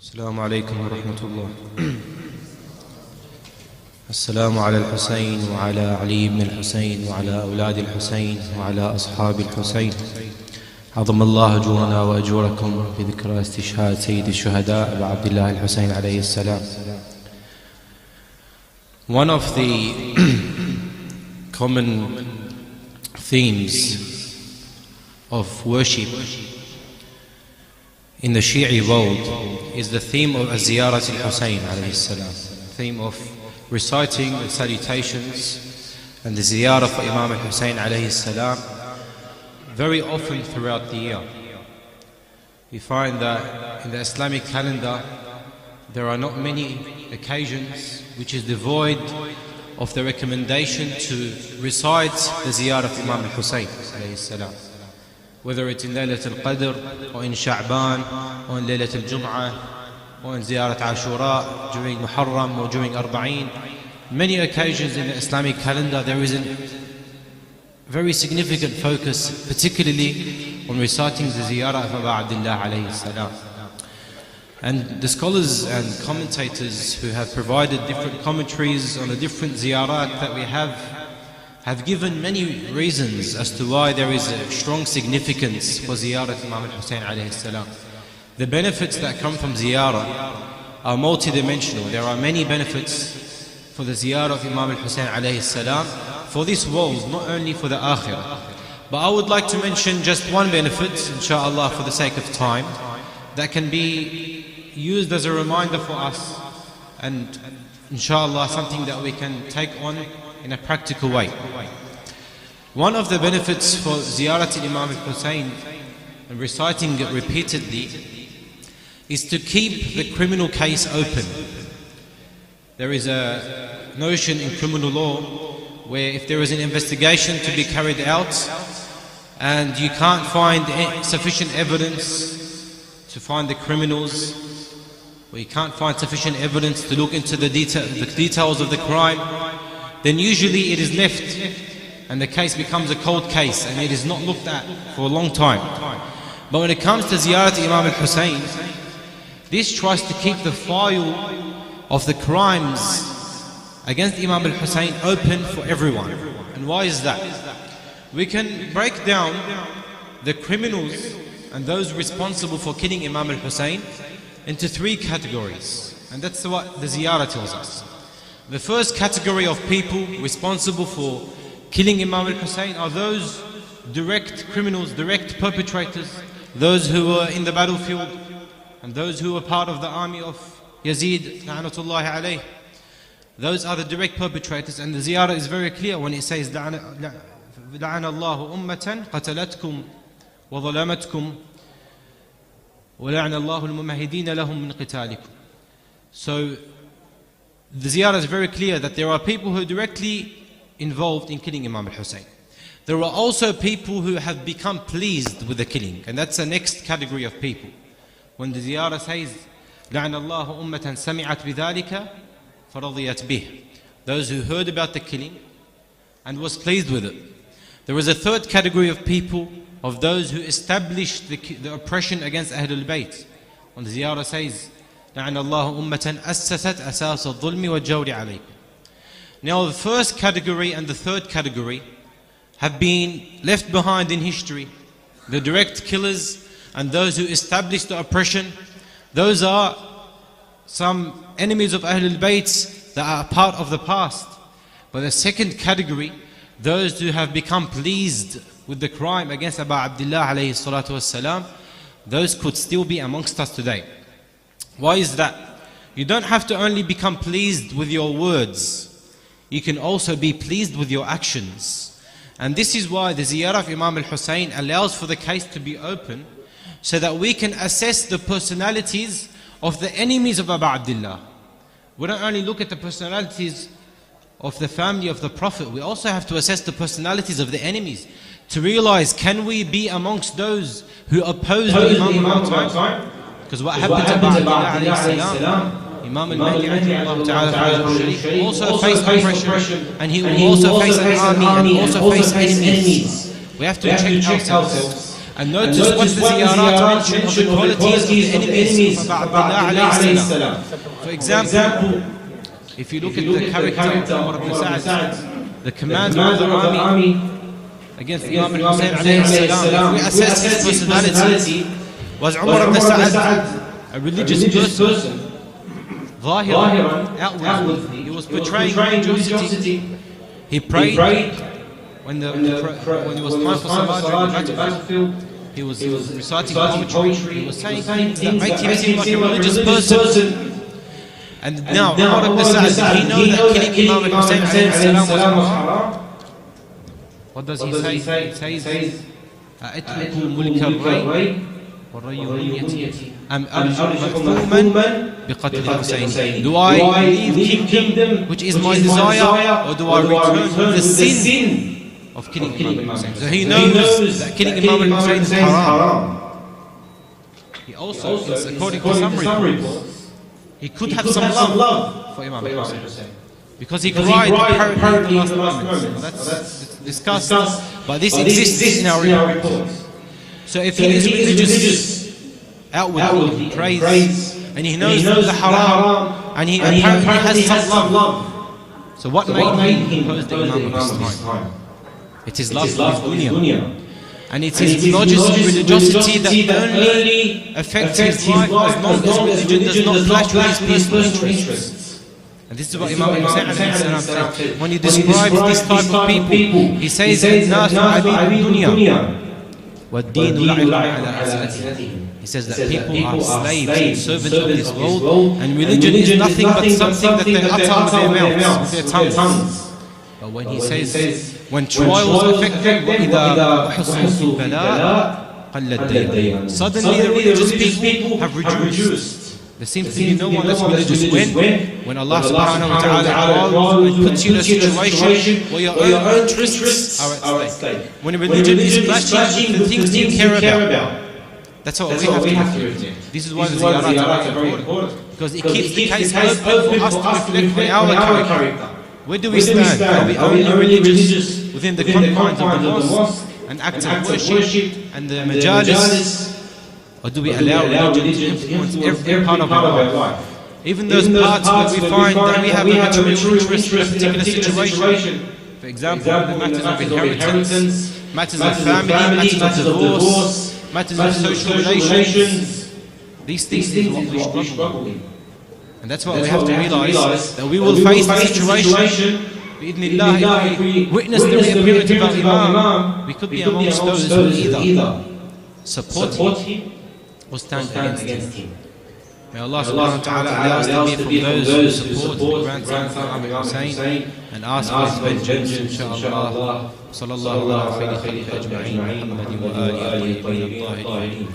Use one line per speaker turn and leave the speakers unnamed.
السلام عليكم ورحمة الله. السلام على الحسين وعلى علي بن الحسين وعلى أولاد الحسين وعلى أصحاب الحسين. عظم الله أجورنا وأجوركم في ذكرى استشهاد سيد الشهداء أبا عبد الله الحسين عليه السلام. One of the common themes of worship in the Shi'i world is the theme of Ziyarat al-Husayn alayhi salam, the theme of reciting the salutations and the ziyarah for Imam al-Husayn alayhi salam very often throughout the year. We find that in the Islamic calendar there are not many occasions which is devoid of the recommendation to recite the ziyarah of Imam al-Husayn alayhi salam, whether it's in Laylat al-Qadr or in Sha'ban or in Laylat al-Jum'ah or in Ziyarat Ashura during Muharram or during Arba'een. Many occasions in the Islamic calendar there is a very significant focus, particularly on reciting the ziyarah of Abu Abdullah alayhi salam. And the scholars and commentators who have provided different commentaries on the different ziyarat that we have given many reasons as to why there is a strong significance for ziyarat Imam al-Husayn alayhi salam. The benefits that come from ziyarah are multidimensional. There are many benefits for the ziyarah of Imam al-Husayn alayhi salam for this world, not only for the akhirah. But I would like to mention just one benefit, inshallah, for the sake of time, that can be used as a reminder for us and inshallah something that we can take on in a practical way. One of the benefits for ziyarat Imam al-Husayn and reciting it repeatedly is to keep the criminal case open. There is a notion in criminal law where if there is an investigation to be carried out and you can't find sufficient evidence to find the criminals, or you can't find sufficient evidence to look into the details of the crime, then usually it is left and the case becomes a cold case and it is not looked at for a long time. But when it comes to ziyarat Imam al-Husayn, this tries to keep the file of the crimes against Imam al-Husayn open for everyone. And why is that? We can break down the criminals and those responsible for killing Imam al-Husayn into three categories. And that's what the ziyarah tells us. The first category of people responsible for killing Imam al-Husayn are those direct criminals, direct perpetrators, those who were in the battlefield and those who were part of the army of Yazid la'natullahi alayh. Those are the direct perpetrators, and the ziyarah is very clear when it says لَعَنَ اللَّهُ أُمَّةً قَتَلَتْكُمْ وَظَلَمَتْكُمْ وَلَعْنَ اللَّهُ الْمُمَهِدِينَ لَهُمْ مِنْ قِتَالِكُمْ. So the ziyarah is very clear that there are people who are directly involved in killing Imam al-Husayn. There are also people who have become pleased with the killing, and that's the next category of people. When the ziyarah says لَعْنَ اللَّهُ أُمَّةً سَمِعَتْ بِذَلِكَ فَرَضِيَتْ بِهِ, those who heard about the killing and was pleased with it. There is a third category of people, of those who established the oppression against Ahlul Bayt. When the ziyarah says لَعْنَ اللَّهُ أُمَّةً أَسَّسَتْ أَسَاسَ الظُّلْمِ وَالْجَوْرِ عَلَيْكُمْ. Now the first category and the third category have been left behind in history. The direct killers and those who established the oppression, those are some enemies of Ahlul Bayt that are part of the past. But the second category, those who have become pleased with the crime against Abu Abdullah alayhi salatu wassalam, those could still be amongst us today. Why is that? You don't have to only become pleased with your words, you can also be pleased with your actions. And this is why the ziyarah of Imam al-Husayn allows for the case to be open, so that we can assess the personalities of the enemies of Abu Abdullah. We don't only look at the personalities of the family of the Prophet, we also have to assess the personalities of the enemies to realize, can we be amongst those who oppose the Imam of our time? Because what happened to Abu Abdullah alayhi salam, Imam al-Mahdi also faced oppression, and he will also face an army and also face enemies. We have to check ourselves And notice what the ziyarat mention of the qualities of the enemies of Abdullah alayhi salam. For example, if you look at the character of Umar ibn Sa'd, the commander of the army against Imam al-Hussein alayhi salam, if we assess his personality, was Umar ibn Sa'd a religious person? Zahiran, outwardly, he was portraying religiosity. He prayed when it was time for Salah during the battlefield. He was reciting poetry. He was saying things that made him seem like a religious person. And now, Umar ibn Sa'd, did he know that killing Imam al-Hussein alayhi salam was haram? What does he say? He says, أَأَتْرِكُ مُلْكَ الرَّيْءِ وَالرَّيُّ مُنْيَتِي أَمْ أَرْجُعُ مَكْثُومًا بِقَتْلِ الْحُسَيْنِ. Do I leave kingdom, which is my desire, or do I return from the sin of killing Imam al-Hussein? So he knows that killing Imam al-Hussein is haram. He also, according to some reports, he could have some love for Imam al-Hussein, because he cried apparently in the last moments. That's discussed, but this exists in our reports. So if he is religious outwardly, he prays, and he knows the haram, and he apparently has some love, so what made him oppose the Imam of his time? It is love for his dunya, and it is religiosity that only affects his life as long as religion does not clash with his personal interests. And this is what Imam al-Hussein said. When he describes this type of people, he says, الناس عبيد الدنيا والدين لعب على ألسنتهم. He says that people are slaves and servants of this world, and religion is nothing but something that they utter with their mouths, with their tongues. But when he says, when trials affect them, وَإِذَا أُحْصِنُوا فِي الْبَلَاءِ قَلَّ الدَّيَانُ. Suddenly the religious people have reduced. There seems to be no one that's religious. When Allah subhanahu wa ta'ala calls and puts you in a situation where your own interests are at stake. When religion is clashing with the things you care about. That's what we have to do. This is why the ziyarat are very important. Because it keeps the case open for us to reflect on our character. Where do we stand? Are we only religious within the confines of the mosque and acts of worship and the majalis? Or do we allow religion to influence every part of our life? Even those parts where we find that we have a material interest in a particular situation. For example, the matters of inheritance, matters of family, matters of divorce, matters of social relations. These things is what we struggle with. And that's what we have to realize, that we will face the situation. If we witness the reappearance of our Imam, we could be amongst those who either support him or stand against him. May Allah subhanahu wa ta'ala allow us to be from those who support the grandson of Imam al-Hussein and ask for his vengeance, inshaAllah. Sallallahu ala khayri khalqi ajma'in, Muhammadin wa alihi wa tayyibin at-tahirin.